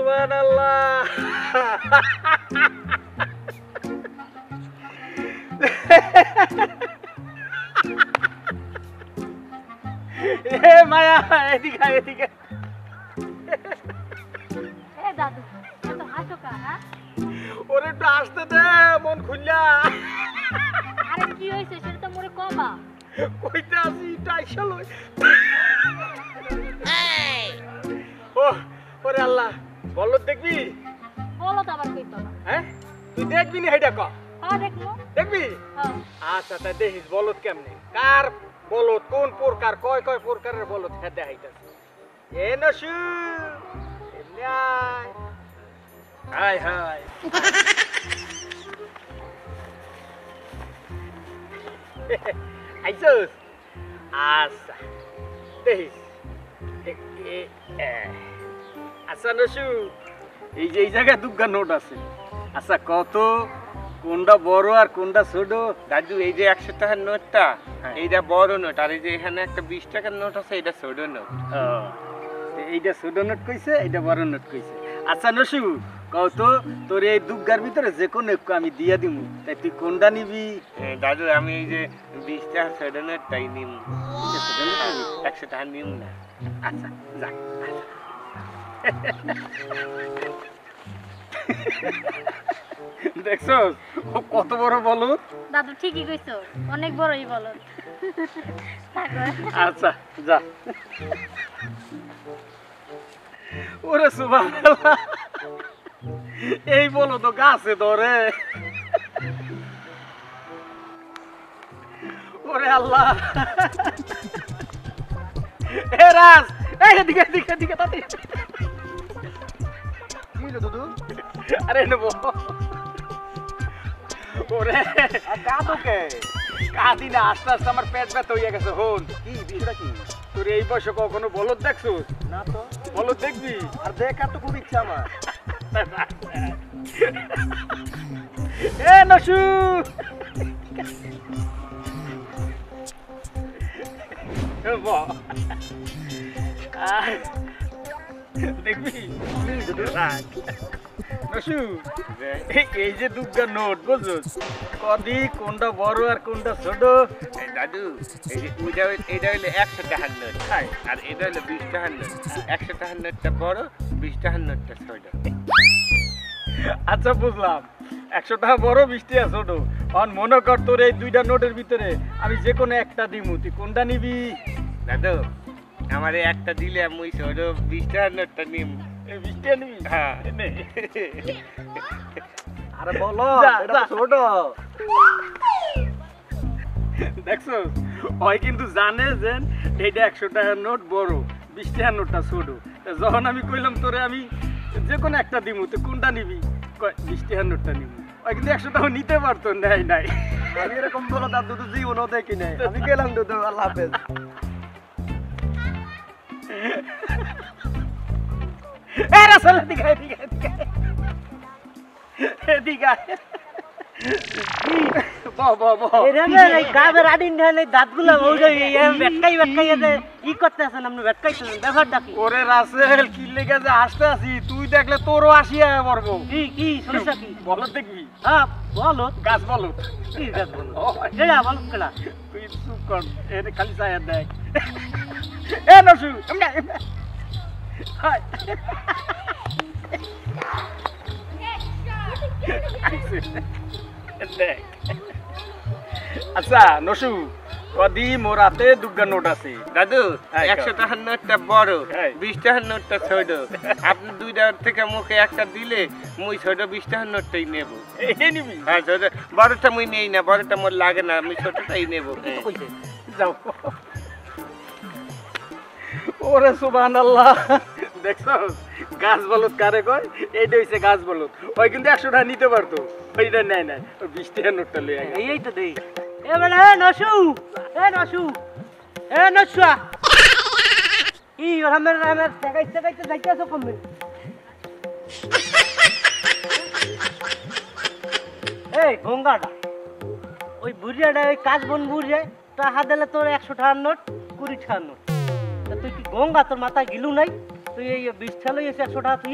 সুবহানাল্লাহ এ মায়া এদিকে এদিকে এ দাদু এত হাসো কা হ্যাঁ ওরে একটু আসতে দে মন খুললা আরে কি হইছে সেটা তো মোরে কবা কইতে আসি টাইশাল ও ওরে আল্লাহ বলদ দেখবি বলো তো আবার কইতো না হ্যাঁ তুই দেখবি না হেডা ক হ্যাঁ দেখবো দেখবি হ্যাঁ আচ্ছা তা দেখিস বলদ কেমনে কার বলদ কোন প্রকার কয় কয় প্রকারের বলদ হ্যাঁ দেখাইতাছে এ নসু এমনি আয় হাই হাই আইসোস আচ্ছা দেখিস আচ্ছা নসু এই যে এই জায়গায় দুগ্গা নোট আছে আচ্ছা কত কোনটা বড় আর কোনটা ছোট দাদু এই যে 100 টাকার নোটটা এইটা বড় নোট আর এই যে এখানে একটা 20 টাকার নোট আছে এটা ছোট নোট এইটা ছোট নোট কইছে এইটা বড় নোট কইছে আচ্ছা নসু কত তোর এই দুগ্গার ভিতরে যে কোনো একটু আমি দিয়া দিমু তাই তুই কোনটা নিবি দাদু আমি এই যে 20 টাকার ছোট নোটটাই নিম 100 টাকা নিম না আচ্ছা যা দেখছো কত বড় বলো দাদু ঠিকই কইছো অনেক বড়ই বলো আচ্ছা যা ওরে সুবহানাল্লাহ এই বলো তো গাছে ধরে ওরে আল্লাহ এ রাজ এই এদিকে এদিকে এদিকে তাতে কি হলো দুদু আরে নেবো ওরে কাঁদোকে কাঁদি না আস্তে আস্তে আমার পেট ব্যথা হইয়া গেছে হন কি বিষয়টা কি তোর এই বয়সে কখনো বলদ দেখছিস না তো বলদ দেখবি আর দেখার তো খুব ইচ্ছা আমার এ নসু দেখবি নসু এই যে দুগ্গা নোট বুঝছিস কদি কোনটা বড় আর কোনটা ছোট দাদু এই যে এটা হইলো 100 টাকার নোট আর এটা হইলো 20 টাকার নোট 100 টাকার নোটটা বড় 20 টাকার নোটটা ছোট আচ্ছা বুঝলাম 100 টাকা বড় 20 টাকা ছোট এখন মনে কর তোর এই দুইটা নোটের ভিতরে আমি যে কোনো একটা দিমু তুই কোনটা নিবি দাদু আমারে একটা দিলে আমি ছোট 20 টাকার নোটটা নিম এই 20 টাকা নিবি হ্যাঁ নে। আরে বলো যা, এটা যা। তো ছোট দেখছো ওই কিন্তু জানে যে এইটা 100 টাকার নোট বড় 20 টাকার নোটটা ছোট তা যখন আমি কইলাম তোরে আমি যে কোনো একটা দিমু তুই কোনটা নিবি 20 টাকার নোটটা নিবি ওই কিন্তু 100 টাকা নিতে পারতো নাই নাই আমি এরকম বলো তার দুদু জীবনও দেখি নাই আমি গেলাম দুদু আল্লাহ হাফেজ এ রাসেল এদিকে এদিকে এদিকে এদিকে বাহ বাহ বাহ এই গাবের আদিন ধানে দাঁতগুলো ওই বেটকাই বেটকাই আছে কি করতেছেন আপনি বেটকাইতেছেন ব্যাপারটা কি ওরে রাসেল কি লেগে যে আসতে আসি তুই দেখলে তোরও আসিয়া পড়বো কি কি সমস্যা কি বলো দেখবি হ্যাঁ বলো গাছ বলো কি গাছ বলো এটা বলো কেনা তুই চুপ কর এনে খালি চায়া দেখ এ নসু এমনা এমনা হাই দেখ আচ্ছা নসু কদি মোরাতে দুগ্গা নোট আছে দাদু হ্যাঁ, 100 টাকার নোটটা বড় হ্যাঁ। 20 টাকার নোটটা ছোট আপনি দুইটার থেকে মুখে একটা দিলে মুই ছোট 20 টাকার নোটটাই নেব এই নিবি হ্যাঁ ছোট বড়টা মুই নেই না বড়টা মোর লাগে না আমি ছোটটাই নেব যাও ওরে সুবহানাল্লাহ দেখছো গাছ বলদ কারে কয় এইটা হইছে গাছ বলদ ওই কিন্তু 100 টাকা নিতে পারতো ওইটা নেয় না 20 টাকা নোটটা লই আয় এই তো দেই এবারে নসু নসু নসুয়া কি আমার আমার টাকাইতে টাকাইতে যাইতেছো কমবে এই গঙ্গাটা ওই বুড়িয়াটা ওই কাজ বন বুড়িয়ে টাকা দিলে তোর 100 টাকার নোট 20 টাকার নোট তা তুই কি গঙ্গা তোর মাথায় গিলু নাই তুই এই 20 টাকা লইয়েছে 100 টাকা তুই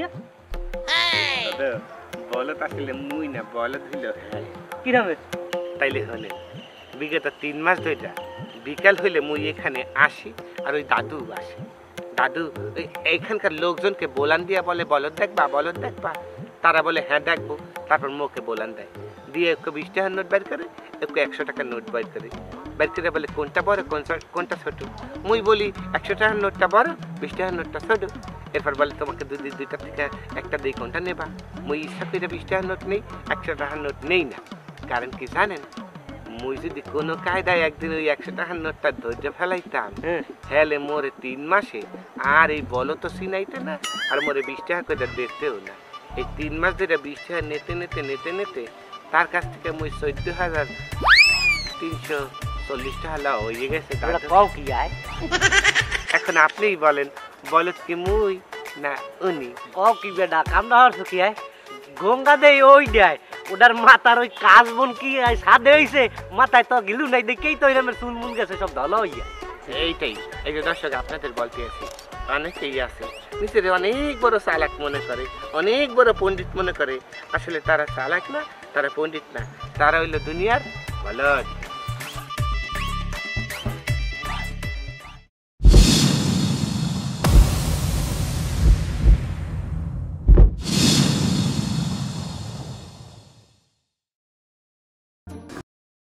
দাদা বলত আসলে মুই না বলত হইল হ্যাঁ কি নামে তাইলে হলে বিগত 3 মাস ধরে বিকাল হইলে মুই এখানে আসি আর ওই দাদু আসে দাদু এইখানকার লোকজনকে বোলান দিয়া বলে বলদ দেখবা তারা বলে হ্যাঁ দেখবো তারপর মুখে বোলান দেয় দিয়ে একটু 20 টাকার নোট বের করে একটু 100 টাকার নোট বের করে বলে কোনটা বড় কোনটা ছোট মুই বলি 100 টাকার নোটটা বড় 20 টাকার নোটটা ছোট এরপর বলে তোমাকে দুইটা থেকে একটা দিই কোনটা নেবা মুই ইচ্ছা করে 20 টাকার নোট নেই 100 টাকার নোট নেই না কারণ কি জানেন মুই যদি কোনো কায়দায় একদিন ওই 100 টাকার নোটটা ধৈর্য ফেলাইতাম হেলে মোরে 3 মাসে আর এই বলো তো সিনাইতে না আর মোরে 20 টাকা করে দিতেও না এই 3 মাস ধরে 20 টাকা নিতে তার কাছ থেকে মুই 14,340 টাকা লাও হয়ে গেছে দাদা। কও কি আয় এখন আপনিই বলেন বলত কি মুই না উনি কও কি বেডা কামড়া হরছো কি আয় গঙ্গা দেই ওই দেয় ওটার মাথার ওই কাজ বোন কি আয় সাদে হইছে মাথায় তো গিলু নাই দেখেই তো এরমের চুল মুন গেছে সব ধলো হইয়া এইটাই এই যে দর্শক আপনাদের বলতে আছি অনেকেই আছে নিজের অনেক বড় চালাক মনে করে অনেক বড় পণ্ডিত মনে করে আসলে তারা চালাক না তারা পণ্ডিত না তারা হইল দুনিয়ার বলদ।